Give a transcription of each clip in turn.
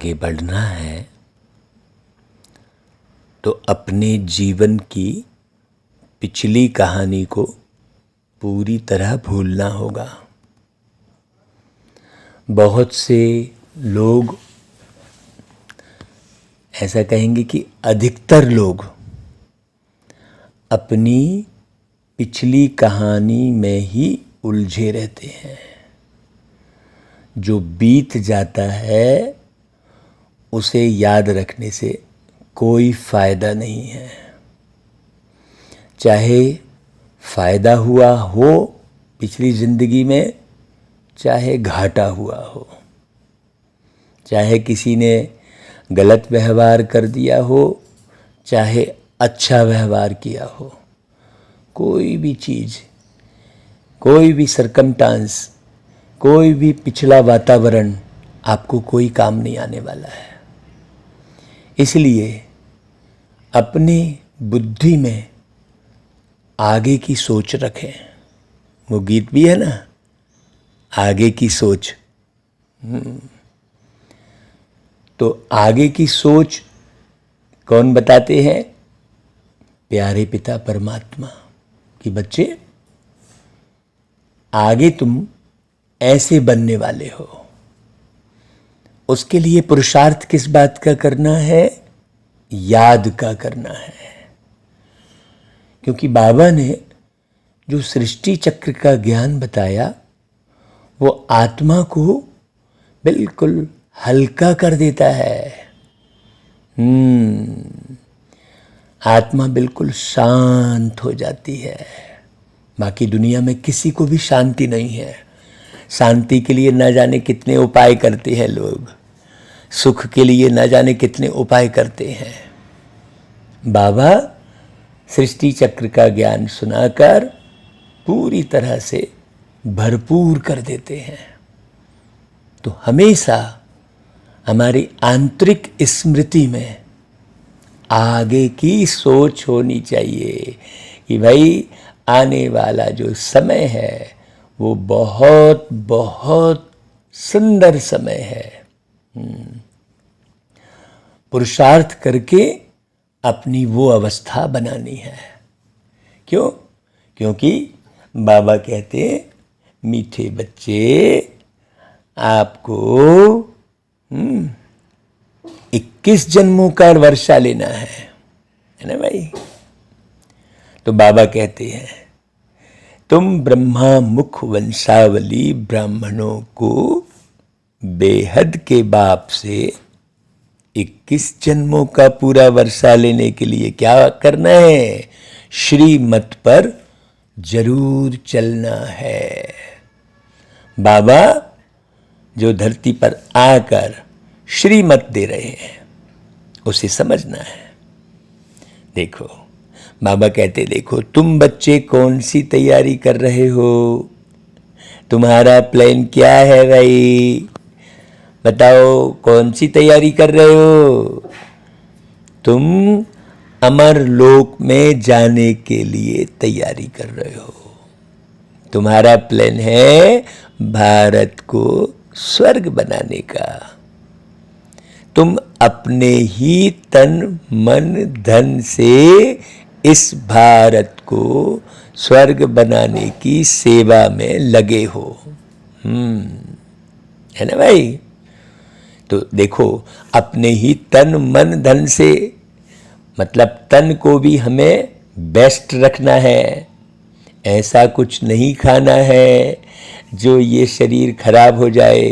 आगे बढ़ना है तो अपने जीवन की पिछली कहानी को पूरी तरह भूलना होगा। बहुत से लोग ऐसा कहेंगे कि अधिकतर लोग अपनी पिछली कहानी में ही उलझे रहते हैं। जो बीत जाता है उसे याद रखने से कोई फायदा नहीं है। चाहे फायदा हुआ हो पिछली जिंदगी में, चाहे घाटा हुआ हो, चाहे किसी ने गलत व्यवहार कर दिया हो, चाहे अच्छा व्यवहार किया हो, कोई भी चीज़, कोई भी सरकमस्टांस, कोई भी पिछला वातावरण आपको कोई काम नहीं आने वाला है। इसलिए अपनी बुद्धि में आगे की सोच रखें। वो गीत भी है ना, आगे की सोच। तो आगे की सोच कौन बताते हैं? प्यारे पिता परमात्मा कि बच्चे आगे तुम ऐसे बनने वाले हो। उसके लिए पुरुषार्थ किस बात का करना है? याद का करना है। क्योंकि बाबा ने जो सृष्टि चक्र का ज्ञान बताया वो आत्मा को बिल्कुल हल्का कर देता है। आत्मा बिल्कुल शांत हो जाती है। बाकी दुनिया में किसी को भी शांति नहीं है। शांति के लिए न जाने कितने उपाय करते हैं लोग, सुख के लिए न जाने कितने उपाय करते हैं। बाबा सृष्टि चक्र का ज्ञान सुनाकर पूरी तरह से भरपूर कर देते हैं। तो हमेशा हमारी आंतरिक स्मृति में आगे की सोच होनी चाहिए कि भाई आने वाला जो समय है वो बहुत बहुत सुंदर समय है। पुरुषार्थ करके अपनी वो अवस्था बनानी है। क्यों? क्योंकि बाबा कहते हैं मीठे बच्चे आपको 21 जन्मों का वर्षा लेना है ना भाई। तो बाबा कहते हैं तुम ब्रह्मा मुख वंशावली ब्राह्मणों को बेहद के बाप से 21 जन्मों का पूरा वर्षा लेने के लिए क्या करना है? श्रीमत पर जरूर चलना है। बाबा जो धरती पर आकर श्रीमत दे रहे हैं उसे समझना है। देखो बाबा कहते देखो तुम बच्चे कौन सी तैयारी कर रहे हो? तुम्हारा प्लान क्या है भाई? बताओ कौन सी तैयारी कर रहे हो? तुम अमर लोक में जाने के लिए तैयारी कर रहे हो। तुम्हारा प्लान है भारत को स्वर्ग बनाने का। तुम अपने ही तन मन धन से इस भारत को स्वर्ग बनाने की सेवा में लगे हो। है ना भाई? तो देखो अपने ही तन मन धन से, मतलब तन को भी हमें बेस्ट रखना है। ऐसा कुछ नहीं खाना है जो ये शरीर खराब हो जाए।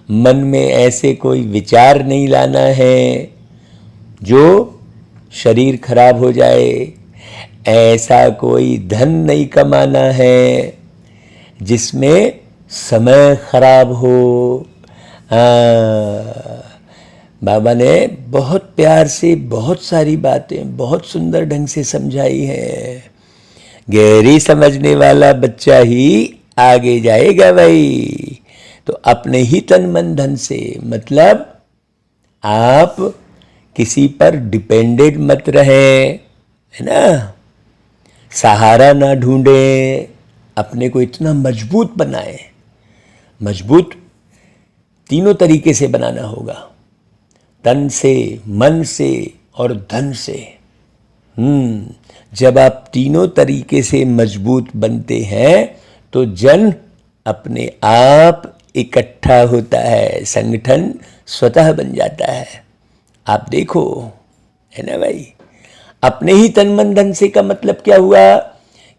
मन में ऐसे कोई विचार नहीं लाना है जो शरीर खराब हो जाए। ऐसा कोई धन नहीं कमाना है जिसमें समय खराब हो। बाबा ने बहुत प्यार से बहुत सारी बातें बहुत सुंदर ढंग से समझाई हैं। गहरी समझने वाला बच्चा ही आगे जाएगा भाई। तो अपने ही तन मन धन से, मतलब आप किसी पर डिपेंडेंट मत रहे, है ना। सहारा ना ढूंढे, अपने को इतना मजबूत बनाए। मजबूत तीनों तरीके से बनाना होगा, तन से, मन से और धन से। जब आप तीनों तरीके से मजबूत बनते हैं तो जन अपने आप इकट्ठा होता है, संगठन स्वतः बन जाता है। आप देखो, है ना भाई, अपने ही तन मन धन से का मतलब क्या हुआ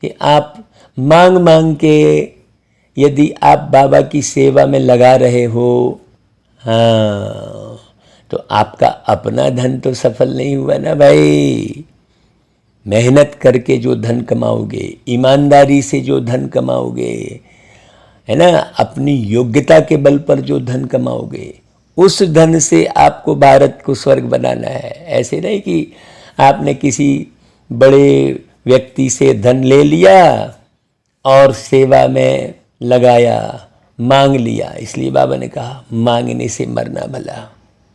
कि आप मांग मांग के यदि आप बाबा की सेवा में लगा रहे हो, हाँ, तो आपका अपना धन तो सफल नहीं हुआ ना भाई। मेहनत करके जो धन कमाओगे, ईमानदारी से जो धन कमाओगे, है ना, अपनी योग्यता के बल पर जो धन कमाओगे, उस धन से आपको भारत को स्वर्ग बनाना है। ऐसे नहीं कि आपने किसी बड़े व्यक्ति से धन ले लिया और सेवा में लगाया, मांग लिया। इसलिए बाबा ने कहा मांगने से मरना भला।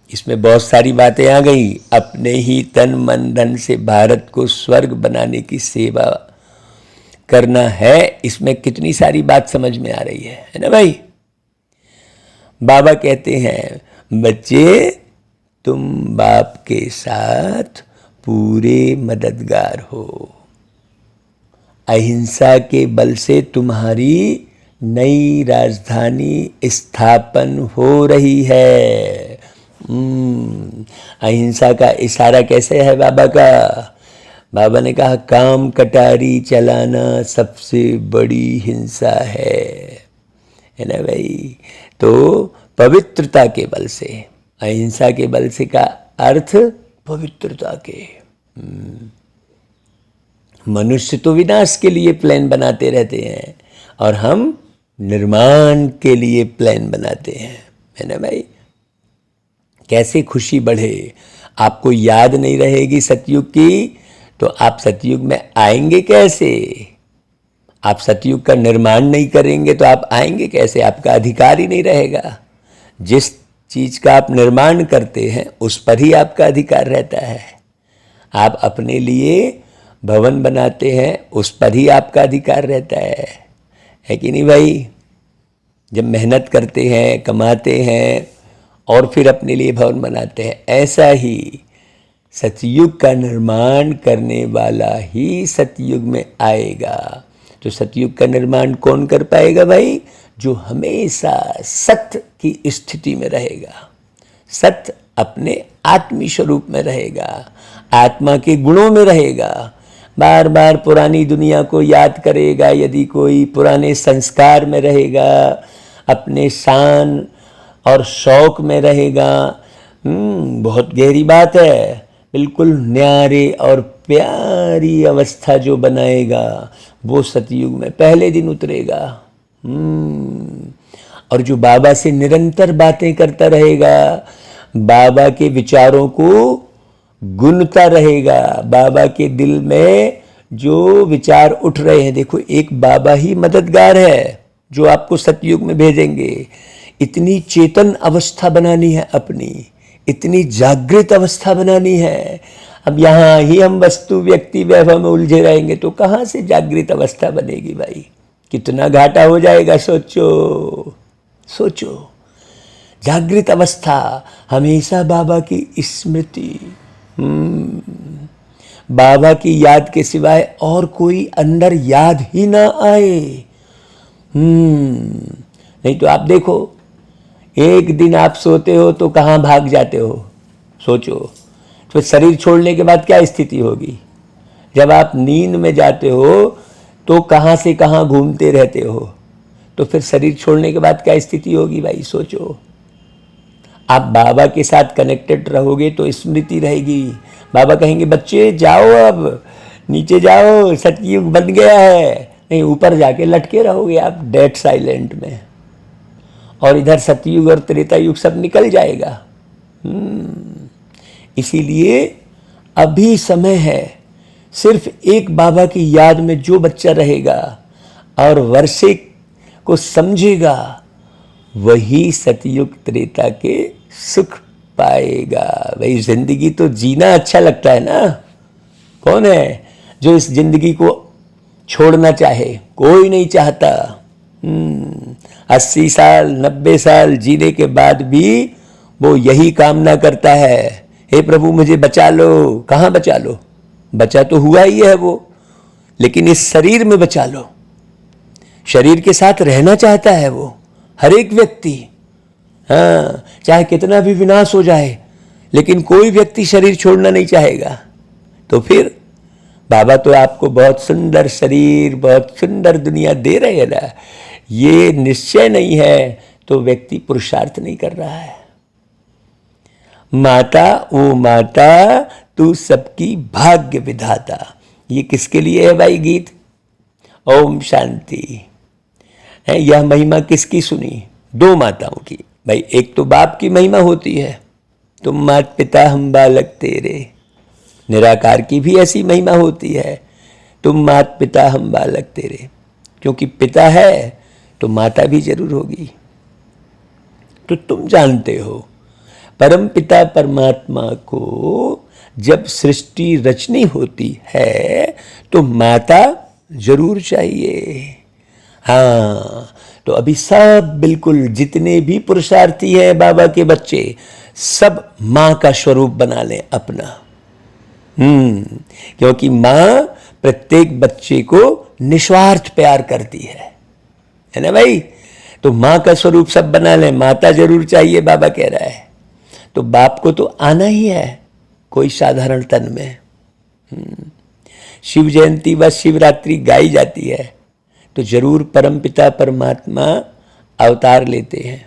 इसमें बहुत सारी बातें आ गई। अपने ही तन मन धन से भारत को स्वर्ग बनाने की सेवा करना है, इसमें कितनी सारी बात समझ में आ रही है ना भाई। बाबा कहते हैं, बच्चे तुम बाप के साथ पूरे मददगार हो। अहिंसा के बल से तुम्हारी नई राजधानी स्थापन हो रही है। अहिंसा का इशारा कैसे है बाबा का? बाबा ने कहा काम कटारी चलाना सबसे बड़ी हिंसा है ना भाई। तो पवित्रता के बल से, अहिंसा के बल से का अर्थ पवित्रता के। मनुष्य तो विनाश के लिए प्लान बनाते रहते हैं और हम निर्माण के लिए प्लान बनाते हैं, है ना भाई। कैसे खुशी बढ़े। आपको याद नहीं रहेगी सतयुग की तो आप सतयुग में आएंगे कैसे? आप सतयुग का निर्माण नहीं करेंगे तो आप आएंगे कैसे? आपका अधिकार ही नहीं रहेगा। जिस चीज का आप निर्माण करते हैं उस पर ही आपका अधिकार रहता है। आप अपने लिए भवन बनाते हैं उस पर ही आपका अधिकार रहता है कि नहीं भाई। जब मेहनत करते हैं, कमाते हैं और फिर अपने लिए भवन बनाते हैं, ऐसा ही सतयुग का निर्माण करने वाला ही सतयुग में आएगा। तो सतयुग का निर्माण कौन कर पाएगा भाई? जो हमेशा सत्य की स्थिति में रहेगा, सत्य अपने आत्मी स्वरूप में रहेगा, आत्मा के गुणों में रहेगा, बार बार पुरानी दुनिया को याद करेगा। यदि कोई पुराने संस्कार में रहेगा, अपने शान और शौक में रहेगा, बहुत गहरी बात है, बिल्कुल न्यारे और प्यारी अवस्था जो बनाएगा वो सतयुग में पहले दिन उतरेगा। और जो बाबा से निरंतर बातें करता रहेगा, बाबा के विचारों को गुनता रहेगा, बाबा के दिल में जो विचार उठ रहे हैं, देखो एक बाबा ही मददगार है जो आपको सतयुग में भेजेंगे। इतनी चेतन अवस्था बनानी है अपनी, इतनी जागृत अवस्था बनानी है। अब यहाँ ही हम वस्तु व्यक्ति वैभव में उलझे रहेंगे तो कहाँ से जागृत अवस्था बनेगी भाई? कितना घाटा हो जाएगा, सोचो सोचो। जागृत अवस्था हमेशा बाबा की स्मृति, बाबा की याद के सिवाय और कोई अंदर याद ही ना आए। नहीं तो आप देखो, एक दिन आप सोते हो तो कहाँ भाग जाते हो, सोचो। तो शरीर छोड़ने के बाद क्या स्थिति होगी? जब आप नींद में जाते हो तो कहाँ से कहाँ घूमते रहते हो, तो फिर शरीर छोड़ने के बाद क्या स्थिति होगी भाई? सोचो। आप बाबा के साथ कनेक्टेड रहोगे तो स्मृति रहेगी। बाबा कहेंगे बच्चे जाओ, अब नीचे जाओ, सतयुग बन गया है। नहीं, ऊपर जाके लटके रहोगे आप डेड साइलेंट में, और इधर सतयुग और त्रेता युग सब निकल जाएगा। इसीलिए अभी समय है, सिर्फ एक बाबा की याद में जो बच्चा रहेगा और वर्षे को समझेगा वही सतयुग त्रेता के सुख पाएगा। भाई जिंदगी तो जीना अच्छा लगता है ना। कौन है जो इस जिंदगी को छोड़ना चाहे? कोई नहीं चाहता। 80 साल 90 साल जीने के बाद भी वो यही कामना करता है, हे प्रभु मुझे बचा लो। कहाँ बचा लो, बचा तो हुआ ही है वो, लेकिन इस शरीर में बचा लो। शरीर के साथ रहना चाहता है वो हर एक व्यक्ति। हाँ, चाहे कितना भी विनाश हो जाए, लेकिन कोई व्यक्ति शरीर छोड़ना नहीं चाहेगा। तो फिर बाबा तो आपको बहुत सुंदर शरीर, बहुत सुंदर दुनिया दे रहे हैं ना, ये निश्चय नहीं है तो व्यक्ति पुरुषार्थ नहीं कर रहा है। माता ओ माता तू सबकी भाग्य विधाता, ये किसके लिए है भाई गीत? ओम शांति। है यह महिमा किसकी सुनी? दो माताओं की। भाई एक तो बाप की महिमा होती है, तुम मात पिता हम बालक तेरे। निराकार की भी ऐसी महिमा होती है, तुम मात पिता हम बालक तेरे। क्योंकि पिता है तो माता भी जरूर होगी। तो तुम जानते हो परम पिता परमात्मा को जब सृष्टि रचनी होती है तो माता जरूर चाहिए। हाँ, तो अभी सब बिल्कुल जितने भी पुरुषार्थी हैं बाबा के बच्चे, सब मां का स्वरूप बना लें अपना। क्योंकि मां प्रत्येक बच्चे को निस्वार्थ प्यार करती है ना भाई? तो मां का स्वरूप सब बना लें, माता जरूर चाहिए बाबा कह रहा है। तो बाप को तो आना ही है कोई साधारण तन में। शिव जयंती व शिवरात्रि गाई जाती है तो जरूर परमपिता परमात्मा अवतार लेते हैं।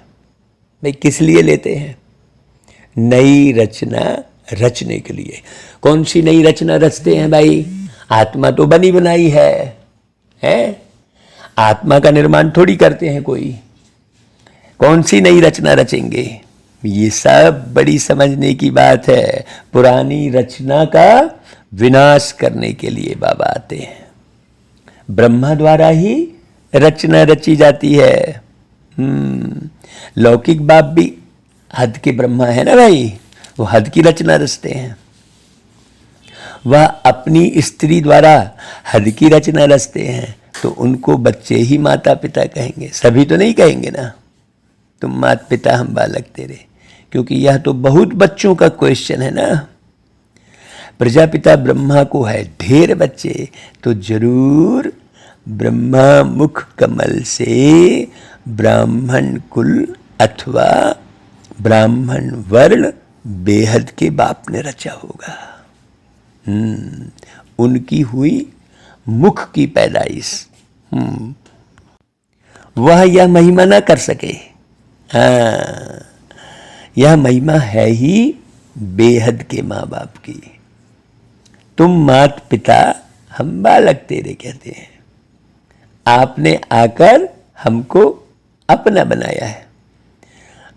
भाई किस लिए लेते हैं? नई रचना रचने के लिए। कौन सी नई रचना रचते हैं भाई? आत्मा तो बनी बनाई है? आत्मा का निर्माण थोड़ी करते हैं कोई। कौन सी नई रचना रचेंगे? ये सब बड़ी समझने की बात है। पुरानी रचना का विनाश करने के लिए बाबा आते हैं। ब्रह्मा द्वारा ही रचना रची जाती है। लौकिक बाप भी हद के ब्रह्मा है ना भाई, वो हद की रचना रचते हैं। वह अपनी स्त्री द्वारा हद की रचना रचते हैं, तो उनको बच्चे ही माता पिता कहेंगे, सभी तो नहीं कहेंगे ना तुम मात पिता हम बालक तेरे। क्योंकि यह तो बहुत बच्चों का क्वेश्चन है ना। प्रजापिता ब्रह्मा को है ढेर बच्चे, तो जरूर ब्रह्मा मुख कमल से ब्राह्मण कुल अथवा ब्राह्मण वर्ण बेहद के बाप ने रचा होगा। उनकी हुई मुख की पैदाइश। वह यह महिमा ना कर सके। हाँ, यह महिमा है ही बेहद के माँ बाप की। तुम मात पिता हम बालक तेरे कहते हैं। आपने आकर हमको अपना बनाया है।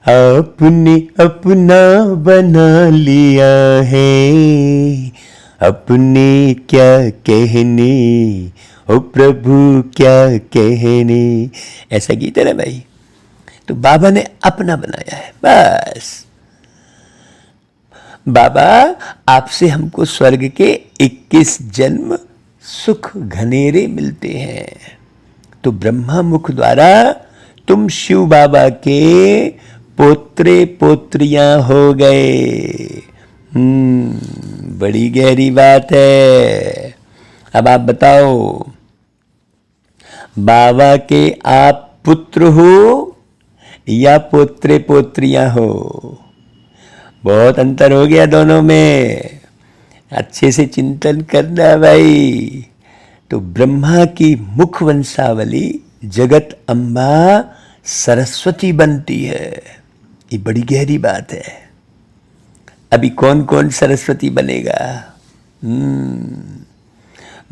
आपने अपना बना लिया है, अपने क्या कहने, ओ प्रभु क्या कहने। ऐसा गीत है ना भाई। तो बाबा ने अपना बनाया है बस। बाबा आपसे हमको स्वर्ग के 21 जन्म सुख घनेरे मिलते हैं। तो ब्रह्मा मुख द्वारा तुम शिव बाबा के पोत्रे पोत्रियां हो गए। बड़ी गहरी बात है। अब आप बताओ, बाबा के आप पुत्र हो या पोत्रे पोत्रियां हो? बहुत अंतर हो गया दोनों में। अच्छे से चिंतन करना भाई। तो ब्रह्मा की मुख वंशावली जगत अम्बा सरस्वती बनती है। ये बड़ी गहरी बात है। अभी कौन कौन सरस्वती बनेगा?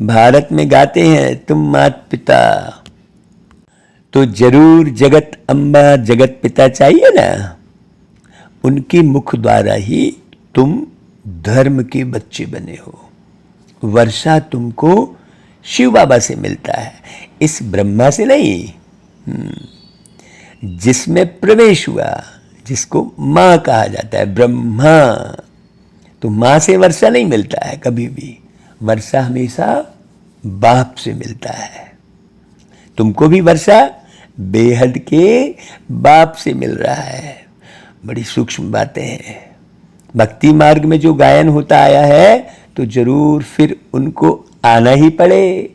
भारत में गाते हैं तुम मात पिता, तो जरूर जगत अम्बा जगत पिता चाहिए ना। उनकी मुख द्वारा ही तुम धर्म के बच्चे बने हो। वर्षा तुमको शिव बाबा से मिलता है, इस ब्रह्मा से नहीं। जिसमें प्रवेश हुआ, जिसको माँ कहा जाता है, ब्रह्मा। तो माँ से वर्षा नहीं मिलता है कभी भी। वर्षा हमेशा बाप से मिलता है। तुमको भी वर्षा बेहद के बाप से मिल रहा है। बड़ी सूक्ष्म बातें हैं। भक्ति मार्ग में जो गायन होता आया है तो जरूर फिर उनको आना ही पड़े।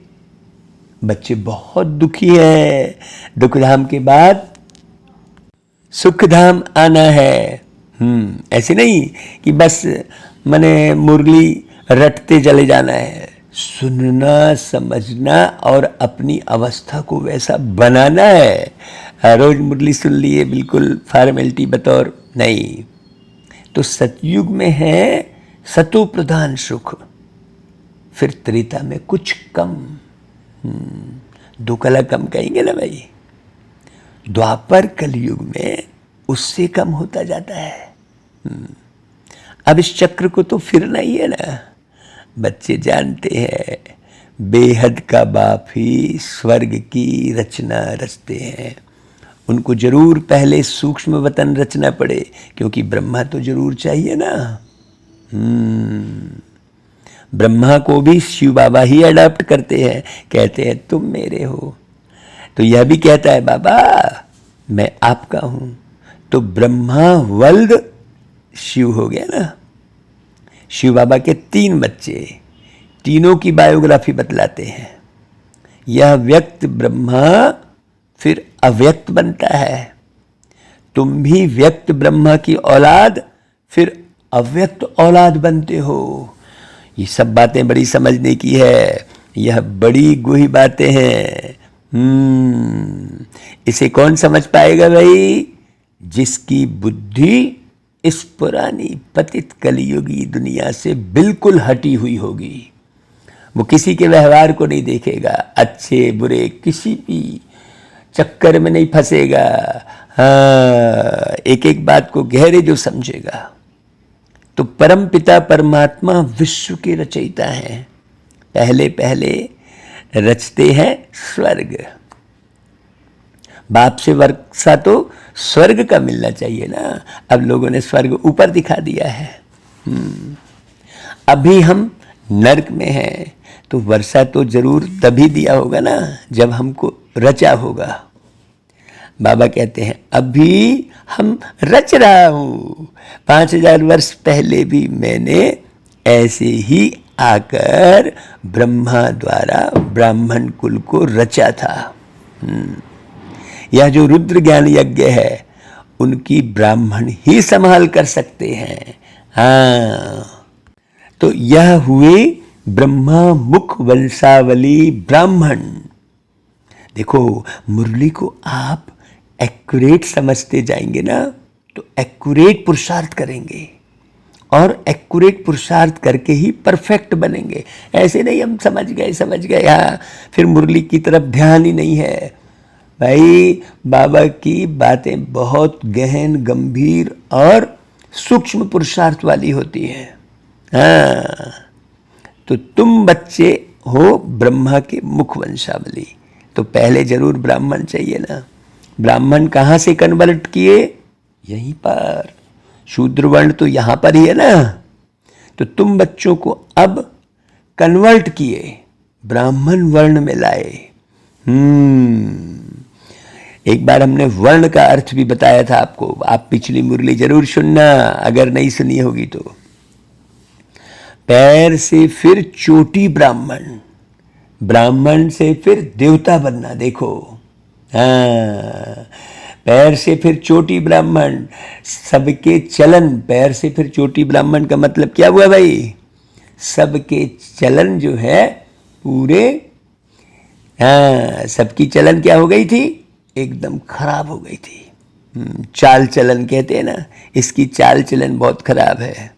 बच्चे बहुत दुखी हैं, दुखधाम के बाद सुखधाम आना है। ऐसे नहीं कि बस मने मुरली रटते चले जाना है। सुनना, समझना और अपनी अवस्था को वैसा बनाना है। हर रोज मुरली सुन लिए बिल्कुल फॉर्मेलिटी बतौर नहीं। तो सतयुग में है सतो प्रधान सुख, फिर त्रेता में कुछ कम, 2 कला कम कहेंगे ना भाई। द्वापर कलयुग में उससे कम होता जाता है। अब इस चक्र को तो फिरना ही है ना। बच्चे जानते हैं बेहद का बाप ही स्वर्ग की रचना रचते हैं। उनको जरूर पहले सूक्ष्म वतन रचना पड़े, क्योंकि ब्रह्मा तो जरूर चाहिए ना। ब्रह्मा को भी शिव बाबा ही अडॉप्ट करते हैं, कहते हैं तुम मेरे हो। तो यह भी कहता है बाबा मैं आपका हूं। तो ब्रह्मा वल्द शिव हो गया ना। शिव बाबा के 3 बच्चे, तीनों की बायोग्राफी बतलाते हैं। यह व्यक्त ब्रह्मा फिर अव्यक्त बनता है। तुम भी व्यक्त ब्रह्मा की औलाद फिर अव्यक्त औलाद बनते हो। ये सब बातें बड़ी समझने की है। यह बड़ी गूढ़ी बातें हैं। इसे कौन समझ पाएगा भाई? जिसकी बुद्धि इस पुरानी पतित कलियुगी दुनिया से बिल्कुल हटी हुई होगी। वो किसी के व्यवहार को नहीं देखेगा, अच्छे बुरे किसी भी चक्कर में नहीं फंसेगा। हाँ, एक एक बात को गहरे जो समझेगा। तो परम पिता परमात्मा विश्व के रचयिता हैं। पहले पहले रचते हैं स्वर्ग। बाप से वर्षा तो स्वर्ग का मिलना चाहिए ना। अब लोगों ने स्वर्ग ऊपर दिखा दिया है। अभी हम नरक में हैं, तो वर्षा तो जरूर तभी दिया होगा ना जब हमको रचा होगा। बाबा कहते हैं अभी हम रच रहा हूं। 5000 वर्ष पहले भी मैंने ऐसे ही आकर ब्रह्मा द्वारा ब्राह्मण कुल को रचा था। यह जो रुद्र ज्ञान यज्ञ है उनकी ब्राह्मण ही संभाल कर सकते हैं। हाँ, तो यह हुए ब्रह्मा मुख वंशावली ब्राह्मण। देखो मुरली को आप एक्यूरेट समझते जाएंगे ना तो एक्यूरेट पुरुषार्थ करेंगे, और एक्यूरेट पुरुषार्थ करके ही परफेक्ट बनेंगे। ऐसे नहीं हम समझ गए हाँ, फिर मुरली की तरफ ध्यान ही नहीं है। भाई बाबा की बातें बहुत गहन गंभीर और सूक्ष्म पुरुषार्थ वाली होती है। हाँ, तो तुम बच्चे हो ब्रह्मा के मुख वंशावली, तो पहले जरूर ब्राह्मण चाहिए ना। ब्राह्मण कहाँ से कन्वर्ट किए? यहीं पर। शूद्र वर्ण तो यहां पर ही है ना। तो तुम बच्चों को अब कन्वर्ट किए, ब्राह्मण वर्ण में लाए। एक बार हमने वर्ण का अर्थ भी बताया था आपको। आप पिछली मुरली जरूर सुनना अगर नहीं सुनी होगी तो। पैर से फिर चोटी ब्राह्मण, ब्राह्मण से फिर देवता बनना। देखो हाँ, पैर से फिर चोटी ब्राह्मण, सबके चलन। पैर से फिर चोटी ब्राह्मण का मतलब क्या हुआ भाई? सबके चलन जो है पूरे, हाँ, सबकी चलन क्या हो गई थी? एकदम खराब हो गई थी। चाल चलन कहते हैं ना, इसकी चाल चलन बहुत खराब है।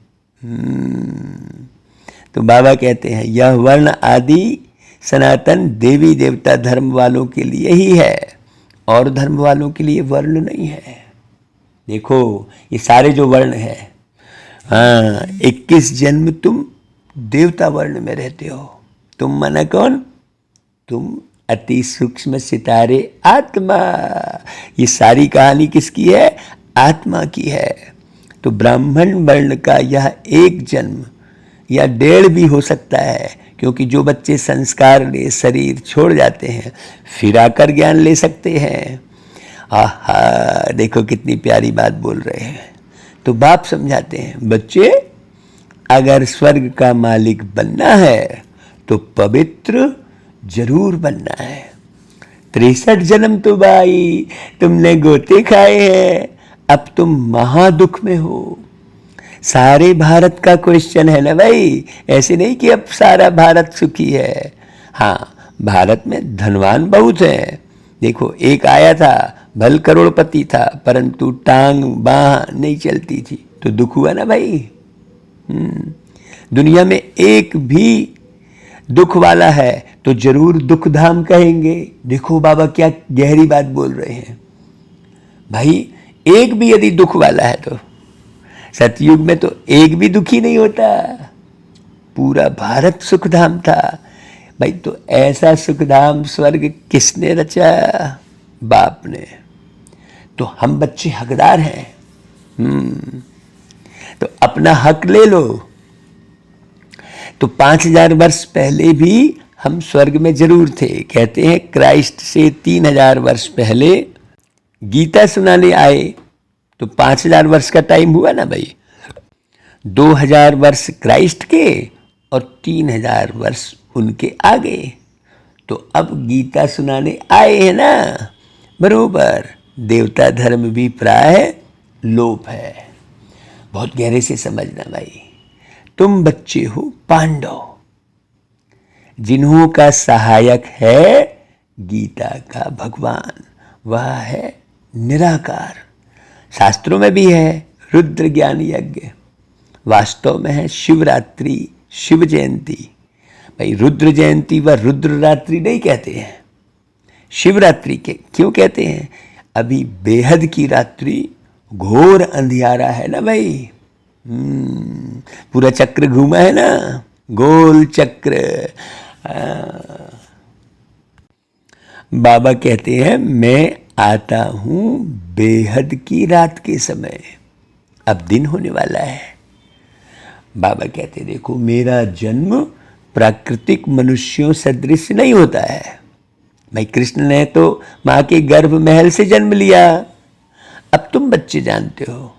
तो बाबा कहते हैं यह वर्ण आदि सनातन देवी देवता धर्म वालों के लिए ही है, और धर्म वालों के लिए वर्ण नहीं है। देखो ये सारे जो वर्ण है, हाँ, 21 जन्म तुम देवता वर्ण में रहते हो। तुम माना कौन? तुम अति सूक्ष्म सितारे आत्मा। ये सारी कहानी किसकी है? आत्मा की है। तो ब्राह्मण वर्ण का यह 1 जन्म या 1.5 भी हो सकता है, क्योंकि जो बच्चे संस्कार ले शरीर छोड़ जाते हैं फिर आकर ज्ञान ले सकते हैं। आहा, देखो कितनी प्यारी बात बोल रहे हैं। तो बाप समझाते हैं, बच्चे अगर स्वर्ग का मालिक बनना है तो पवित्र जरूर बनना है। 63 जन्म तो भाई तुमने गोते खाए हैं, अब तुम महादुख में हो। सारे भारत का क्वेश्चन है ना भाई, ऐसे नहीं कि अब सारा भारत सुखी है। हाँ, भारत में धनवान बहुत है। देखो, एक आया था, भल करोड़पति था, परंतु टांग बाह नहीं चलती थी, तो दुख हुआ ना भाई। दुनिया में एक भी दुख वाला है तो जरूर दुख धाम कहेंगे। देखो बाबा क्या गहरी बात बोल रहे हैं भाई। एक भी यदि दुख वाला है तो सतयुग में तो एक भी दुखी नहीं होता, पूरा भारत सुखधाम था भाई। तो ऐसा सुखधाम स्वर्ग किसने रचा? बाप ने। तो हम बच्चे हकदार हैं। तो अपना हक ले लो। तो 5000 वर्ष पहले भी हम स्वर्ग में जरूर थे। कहते हैं क्राइस्ट से 3000 वर्ष पहले गीता सुनाने आए, तो 5000 वर्ष का टाइम हुआ ना भाई। 2000 वर्ष क्राइस्ट के और 3000 वर्ष उनके आगे। तो अब गीता सुनाने आए हैं ना, बरोबर। देवता धर्म भी प्राय लोप है। बहुत गहरे से समझना भाई। तुम बच्चे हो पांडव, जिन्हों का सहायक है गीता का भगवान, वह है निराकार। शास्त्रों में भी है रुद्र ज्ञान यज्ञ, वास्तव में है शिवरात्रि, शिव जयंती। भाई रुद्र जयंती व रुद्र रात्रि नहीं कहते हैं, शिवरात्रि के क्यों कहते हैं? अभी बेहद की रात्रि, घोर अंधियारा है ना भाई। पूरा चक्र घूमा है ना, गोल चक्र। बाबा कहते हैं मैं आता हूं बेहद की रात के समय, अब दिन होने वाला है। बाबा कहते देखो, मेरा जन्म प्राकृतिक मनुष्यों सदृश नहीं होता है भाई। कृष्ण ने तो मां के गर्भ महल से जन्म लिया। अब तुम बच्चे जानते हो,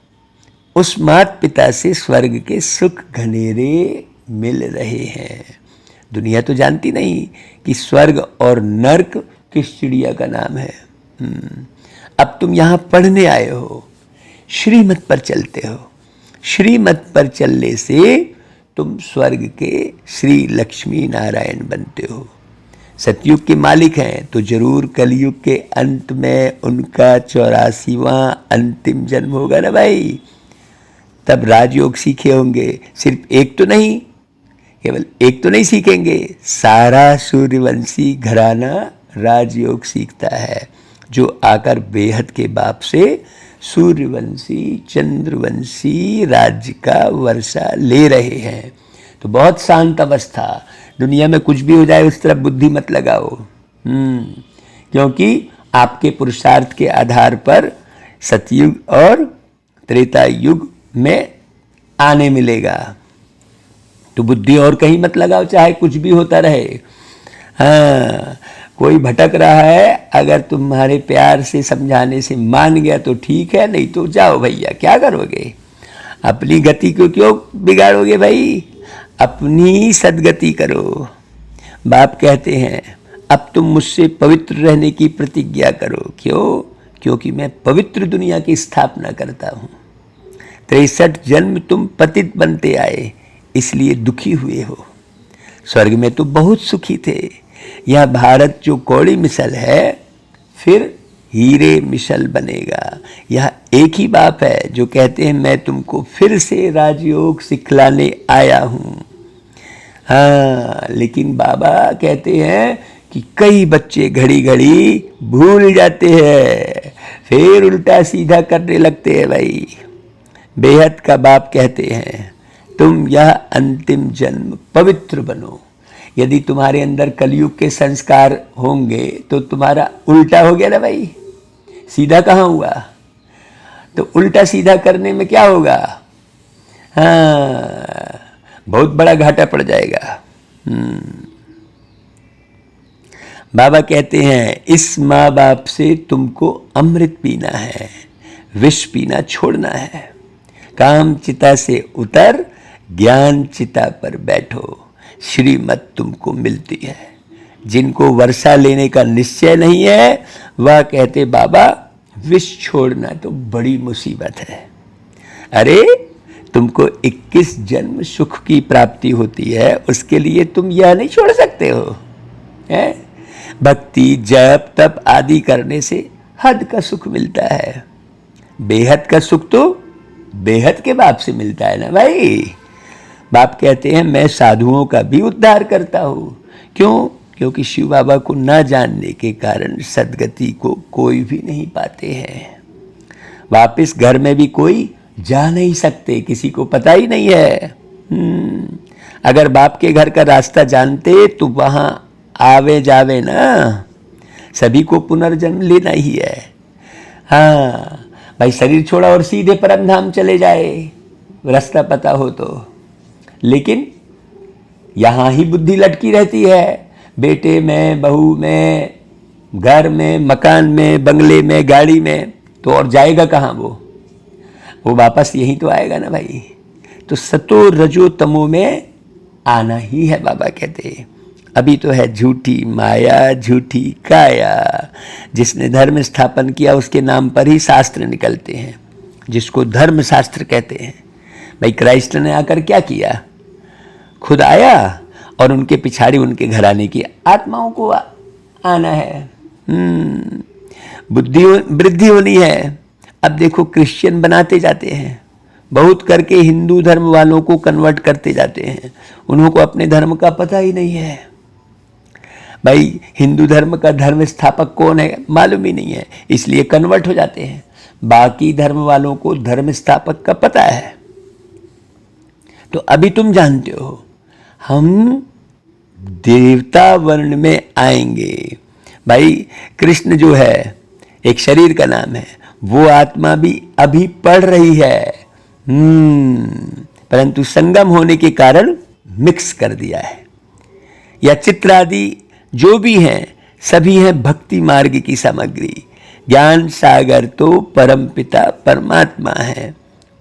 उस मात पिता से स्वर्ग के सुख घनेरे मिल रहे हैं। दुनिया तो जानती नहीं कि स्वर्ग और नर्क किस चिड़िया का नाम है। अब तुम यहां पढ़ने आए हो, श्रीमत पर चलते हो। श्रीमत पर चलने से तुम स्वर्ग के श्री लक्ष्मी नारायण बनते हो। सतयुग के मालिक हैं तो जरूर कलयुग के अंत में उनका 84वां अंतिम जन्म होगा ना भाई। तब राजयोग सीखे होंगे। सिर्फ एक तो नहीं, केवल एक तो नहीं सीखेंगे, सारा सूर्यवंशी घराना राजयोग सीखता है, जो आकर बेहद के बाप से सूर्यवंशी चंद्रवंशी राज्य का वर्षा ले रहे हैं। तो बहुत शांत अवस्था। दुनिया में कुछ भी हो जाए उस तरफ बुद्धि मत लगाओ, क्योंकि आपके पुरुषार्थ के आधार पर सतयुग और त्रेता युग में आने मिलेगा। तो बुद्धि और कहीं मत लगाओ, चाहे कुछ भी होता रहे। हाँ, कोई भटक रहा है, अगर तुम्हारे प्यार से समझाने से मान गया तो ठीक है, नहीं तो जाओ भैया, क्या करोगे? अपनी गति को क्यों बिगाड़ोगे भाई? अपनी सदगति करो। बाप कहते हैं अब तुम मुझसे पवित्र रहने की प्रतिज्ञा करो। क्यों? क्योंकि मैं पवित्र दुनिया की स्थापना करता हूँ। 63 जन्म तुम पतित बनते आए, इसलिए दुखी हुए हो। स्वर्ग में तो बहुत सुखी थे। यह भारत जो कौड़ी मिसल है, फिर हीरे मिसल बनेगा। यह एक ही बाप है जो कहते हैं मैं तुमको फिर से राजयोग सिखलाने आया हूं। हाँ, लेकिन बाबा कहते हैं कि कई बच्चे घड़ी घड़ी भूल जाते हैं, फिर उल्टा सीधा करने लगते हैं भाई। बेहद का बाप कहते हैं तुम यह अंतिम जन्म पवित्र बनो। यदि तुम्हारे अंदर कलयुग के संस्कार होंगे तो तुम्हारा उल्टा हो गया ना भाई, सीधा कहाँ हुआ? तो उल्टा सीधा करने में क्या होगा? हाँ, बहुत बड़ा घाटा पड़ जाएगा। बाबा कहते हैं इस माँ बाप से तुमको अमृत पीना है, विष पीना छोड़ना है। काम चिता से उतर, ज्ञान चिता पर बैठो, श्रीमत तुमको मिलती है। जिनको वर्षा लेने का निश्चय नहीं है वह कहते बाबा विष छोड़ना तो बड़ी मुसीबत है। अरे तुमको 21 जन्म सुख की प्राप्ति होती है, उसके लिए तुम यह नहीं छोड़ सकते हो। है भक्ति जप तप आदि करने से हद का सुख मिलता है, बेहद का सुख तो बेहद के बाप से मिलता है ना भाई। बाप कहते हैं मैं साधुओं का भी उद्धार करता हूं। क्यों? क्योंकि शिव बाबा को न जानने के कारण सदगति को कोई भी नहीं पाते हैं। वापिस घर में भी कोई जा नहीं सकते, किसी को पता ही नहीं है। अगर बाप के घर का रास्ता जानते तो वहां आवे जावे ना, सभी को पुनर्जन्म लेना ही है। हाँ भाई, शरीर छोड़ा और सीधे परम धाम चले जाए, रास्ता पता हो तो। लेकिन यहां ही बुद्धि लटकी रहती है, बेटे में, बहू में, घर में, मकान में, बंगले में, गाड़ी में, तो और जाएगा कहाँ वो वापस यहीं तो आएगा ना भाई। तो सतो रजो तमो में आना ही है। बाबा कहते हैं अभी तो है झूठी माया झूठी काया। जिसने धर्म स्थापन किया उसके नाम पर ही शास्त्र निकलते हैं, जिसको धर्म शास्त्र कहते हैं। भाई क्राइस्ट ने आकर क्या किया? खुद आया और उनके पिछाड़ी उनके घराने की आत्माओं को आना है। बुद्धि वृद्धि होनी है। अब देखो क्रिश्चियन बनाते जाते हैं, बहुत करके हिंदू धर्म वालों को कन्वर्ट करते जाते हैं। उनको अपने धर्म का पता ही नहीं है। भाई हिंदू धर्म का धर्म स्थापक कौन है मालूम ही नहीं है, इसलिए कन्वर्ट हो जाते हैं। बाकी धर्म वालों को धर्म स्थापक का पता है। तो अभी तुम जानते हो हम देवता वर्ण में आएंगे। भाई कृष्ण जो है एक शरीर का नाम है, वो आत्मा भी अभी पढ़ रही है, परंतु संगम होने के कारण मिक्स कर दिया है। या चित्र आदि जो भी हैं सभी हैं भक्ति मार्ग की सामग्री। ज्ञान सागर तो परम पिता परमात्मा है,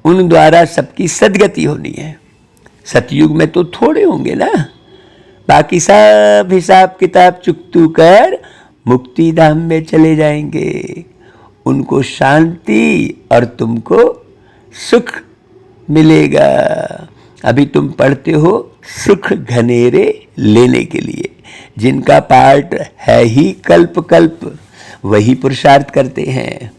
उन द्वारा सबकी सदगति होनी है। सतयुग में तो थोड़े होंगे ना, बाकी सब हिसाब किताब चुकतू कर मुक्ति धाम में चले जाएंगे। उनको शांति और तुमको सुख मिलेगा। अभी तुम पढ़ते हो सुख घनेरे लेने के लिए। जिनका पार्ट है ही कल्प कल्प वही पुरुषार्थ करते हैं।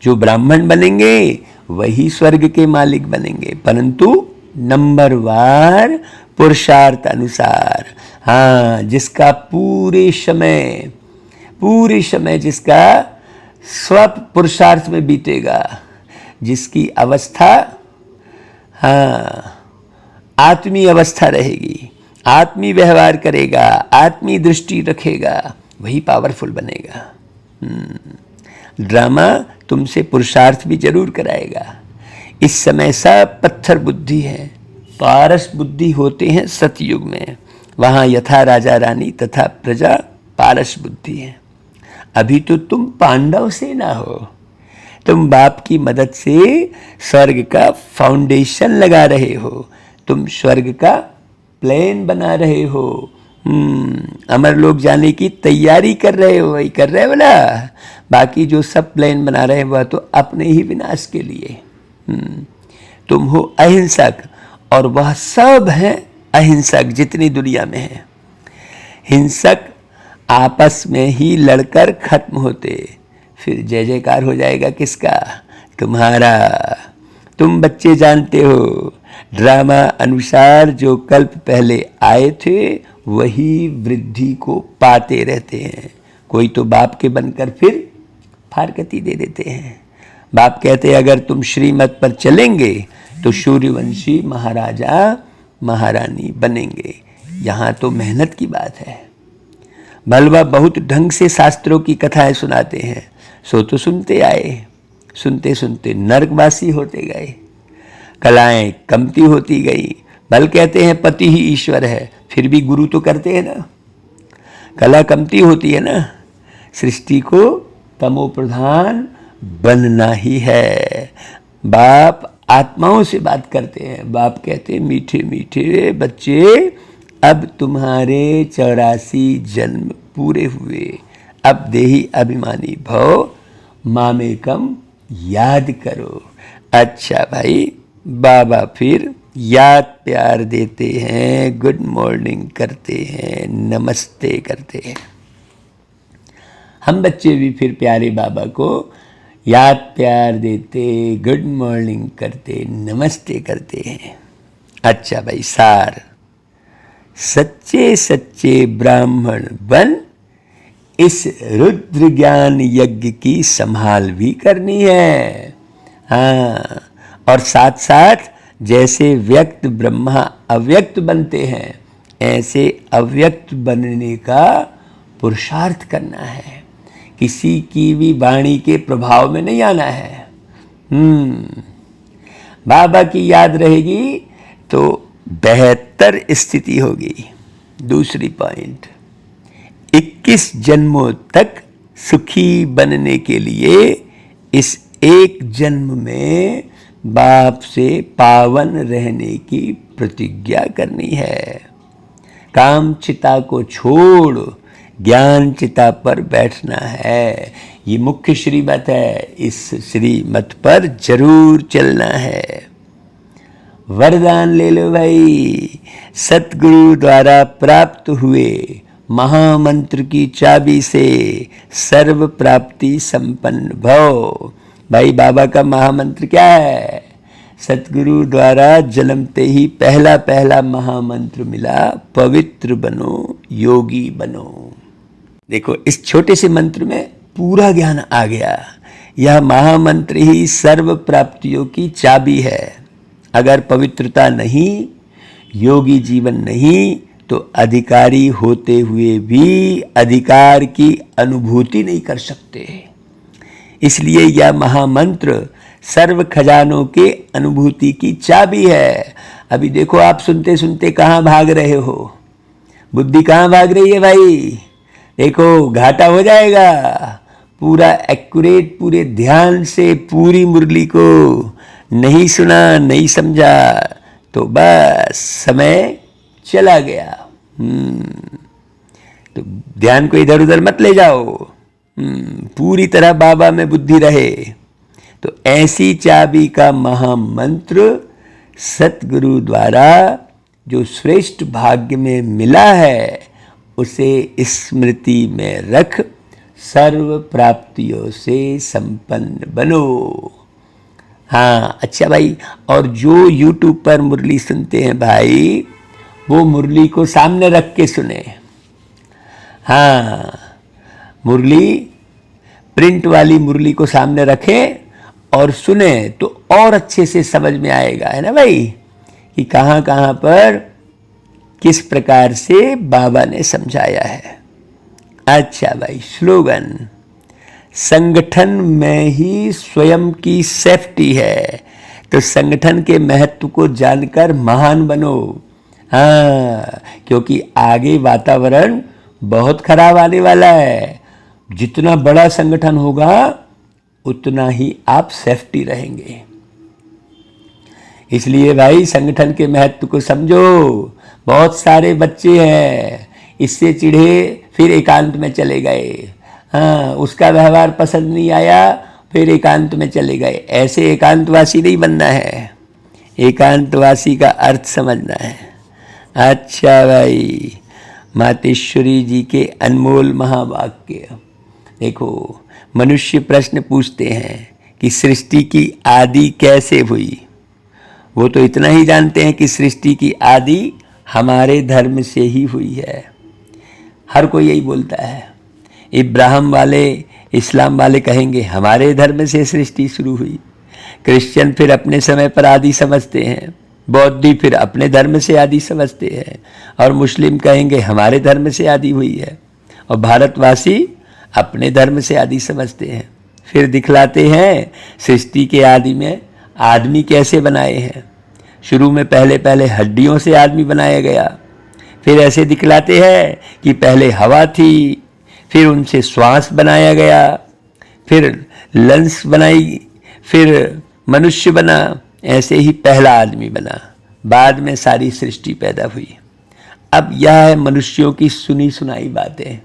जो ब्राह्मण बनेंगे वही स्वर्ग के मालिक बनेंगे, परंतु नंबरवार पुरुषार्थ अनुसार। हाँ, जिसका पूरे समय जिसका स्व पुरुषार्थ में बीतेगा, जिसकी अवस्था हाँ आत्मीय अवस्था रहेगी, आत्मीय व्यवहार करेगा, आत्मीय दृष्टि रखेगा, वही पावरफुल बनेगा। ड्रामा तुमसे पुरुषार्थ भी जरूर कराएगा। इस समय सब पत्थर बुद्धि है, पारस बुद्धि होते हैं सतयुग में। वहां यथा राजा रानी तथा प्रजा पारस बुद्धि है। अभी तो तुम पांडव सेना हो, तुम बाप की मदद से स्वर्ग का फाउंडेशन लगा रहे हो, तुम स्वर्ग का प्लेन बना रहे हो। अमर लोग जाने की तैयारी कर रहे हो, वही कर रहे हो ना। बाकी जो सब प्लेन बना रहे हैं वह तो अपने ही विनाश के लिए। तुम हो अहिंसक और वह सब है अहिंसक जितनी दुनिया में है। हिंसक आपस में ही लड़कर खत्म होते, फिर जय जयकार हो जाएगा किसका? तुम्हारा। तुम बच्चे जानते हो ड्रामा अनुसार जो कल्प पहले आए थे वही वृद्धि को पाते रहते हैं। कोई तो बाप के बनकर फिर फारकती दे देते हैं। बाप कहते हैं अगर तुम श्रीमत पर चलेंगे तो सूर्यवंशी महाराजा महारानी बनेंगे। यहाँ तो मेहनत की बात है। भलवा बहुत ढंग से शास्त्रों की कथाएं सुनाते हैं, सो तो सुनते आए, सुनते सुनते नरकवासी होते गए, कलाएं कमती होती गई। भल कहते हैं पति ही ईश्वर है, फिर भी गुरु तो करते हैं ना। कला कमती होती है ना, सृष्टि को तमो प्रधान बनना ही है। बाप आत्माओं से बात करते हैं, बाप कहते हैं मीठे मीठे बच्चे, अब तुम्हारे 84 जन्म पूरे हुए, अब देही अभिमानी भव, मामेकम याद करो। अच्छा भाई, बाबा फिर याद प्यार देते हैं, गुड मॉर्निंग करते हैं, नमस्ते करते हैं। हम बच्चे भी फिर प्यारे बाबा को याद प्यार देते, गुड मॉर्निंग करते, नमस्ते करते हैं। अच्छा भाई, सार, सच्चे सच्चे ब्राह्मण बन, इस रुद्र ज्ञान यज्ञ की संभाल भी करनी है। हाँ, और साथ साथ जैसे व्यक्त ब्रह्मा अव्यक्त बनते हैं, ऐसे अव्यक्त बनने का पुरुषार्थ करना है। किसी की भी वाणी के प्रभाव में नहीं आना है। बाबा की याद रहेगी तो बेहतर स्थिति होगी। दूसरी पॉइंट, 21 जन्मों तक सुखी बनने के लिए इस एक जन्म में बाप से पावन रहने की प्रतिज्ञा करनी है। काम चिता को छोड़ ज्ञान चिता पर बैठना है। ये मुख्य श्रीमत है, इस श्रीमत पर जरूर चलना है। वरदान ले लो भाई, सतगुरु द्वारा प्राप्त हुए महामंत्र की चाबी से सर्व प्राप्ति संपन्न भव। भाई, बाबा का महामंत्र क्या है? सतगुरु द्वारा जन्मते ही पहला पहला महामंत्र मिला, पवित्र बनो, योगी बनो। देखो, इस छोटे से मंत्र में पूरा ज्ञान आ गया। यह महामंत्र ही सर्व प्राप्तियों की चाबी है। अगर पवित्रता नहीं, योगी जीवन नहीं, तो अधिकारी होते हुए भी अधिकार की अनुभूति नहीं कर सकते। इसलिए यह महामंत्र सर्व खजानों के अनुभूति की चाबी है। अभी देखो, आप सुनते सुनते कहाँ भाग रहे हो, बुद्धि कहाँ भाग रही है भाई? देखो, घाटा हो जाएगा। पूरा एक्यूरेट, पूरे ध्यान से पूरी मुरली को नहीं सुना, नहीं समझा तो बस समय चला गया। तो ध्यान को इधर उधर मत ले जाओ, पूरी तरह बाबा में बुद्धि रहे। तो ऐसी चाबी का महामंत्र सतगुरु द्वारा जो श्रेष्ठ भाग्य में मिला है, उसे स्मृति में रख सर्व प्राप्तियों से संपन्न बनो। हाँ, अच्छा भाई, और जो YouTube पर मुरली सुनते हैं भाई, वो मुरली को सामने रख के सुने। हाँ, मुरली, प्रिंट वाली मुरली को सामने रखें और सुने तो और अच्छे से समझ में आएगा, है ना भाई, कि कहाँ कहाँ पर किस प्रकार से बाबा ने समझाया है। अच्छा भाई, स्लोगन, संगठन में ही स्वयं की सेफ्टी है, तो संगठन के महत्व को जानकर महान बनो। हाँ, क्योंकि आगे वातावरण बहुत खराब आने वाला है। जितना बड़ा संगठन होगा उतना ही आप सेफ्टी रहेंगे। इसलिए भाई, संगठन के महत्व को समझो। बहुत सारे बच्चे हैं, इससे चिढ़े फिर एकांत में चले गए। हाँ, उसका व्यवहार पसंद नहीं आया, फिर एकांत में चले गए। ऐसे एकांतवासी नहीं बनना है, एकांतवासी का अर्थ समझना है। अच्छा भाई, मातेश्वरी जी के अनमोल महावाक्य देखो। मनुष्य प्रश्न पूछते हैं कि सृष्टि की आदि कैसे हुई। वो तो इतना ही जानते हैं कि सृष्टि की आदि हमारे धर्म से ही हुई है। हर कोई यही बोलता है। इब्राहिम वाले, इस्लाम वाले कहेंगे हमारे धर्म से सृष्टि शुरू हुई। क्रिश्चियन फिर अपने समय पर आदि समझते हैं, बौद्धी फिर अपने धर्म से आदि समझते हैं, और मुस्लिम कहेंगे हमारे धर्म से आदि हुई है, और भारतवासी अपने धर्म से आदि समझते हैं। फिर दिखलाते हैं सृष्टि के आदि में आदमी कैसे बनाए हैं। शुरू में पहले पहले हड्डियों से आदमी बनाया गया, फिर ऐसे दिखलाते हैं कि पहले हवा थी, फिर उनसे श्वास बनाया गया, फिर लंग्स बनाई, फिर मनुष्य बना, ऐसे ही पहला आदमी बना, बाद में सारी सृष्टि पैदा हुई। अब यह है मनुष्यों की सुनी सुनाई बातें,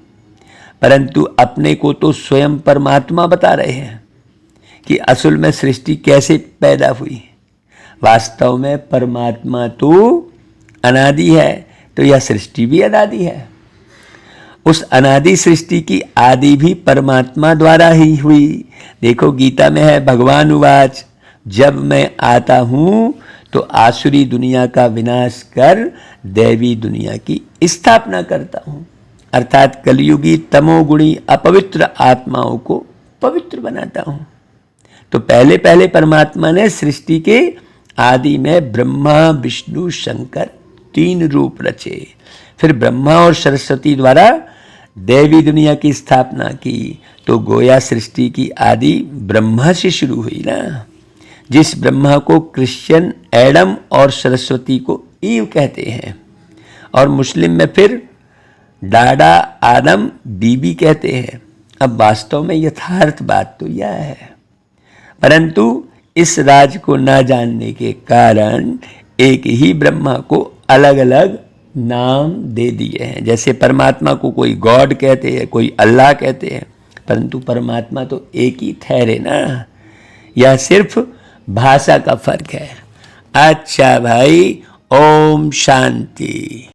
परंतु अपने को तो स्वयं परमात्मा बता रहे हैं कि असल में सृष्टि कैसे पैदा हुई। वास्तव में परमात्मा तो अनादि है, तो यह सृष्टि भी अनादि है। उस अनादि सृष्टि की आदि भी परमात्मा द्वारा ही हुई। देखो गीता में है, भगवान उवाच, जब मैं आता हूं तो आसुरी दुनिया का विनाश कर दैवी दुनिया की स्थापना करता हूं। अर्थात कलयुगी तमोगुणी अपवित्र आत्माओं को पवित्र बनाता हूं। तो पहले पहले परमात्मा ने सृष्टि के आदि में ब्रह्मा विष्णु शंकर 3 रूप रचे, फिर ब्रह्मा और सरस्वती द्वारा देवी दुनिया की स्थापना की। तो गोया सृष्टि की आदि ब्रह्मा से शुरू हुई ना, जिस ब्रह्मा को क्रिश्चियन एडम और सरस्वती को ईव कहते हैं, और मुस्लिम में फिर डाडा आदम बीबी कहते हैं। अब वास्तव में यथार्थ बात तो यह है, परंतु इस राज को न जानने के कारण एक ही ब्रह्मा को अलग अलग नाम दे दिए हैं। जैसे परमात्मा को कोई गॉड कहते हैं, कोई अल्लाह कहते हैं, परंतु परमात्मा तो एक ही ठहरे ना। यह सिर्फ भाषा का फर्क है। अच्छा भाई, ओम शांति।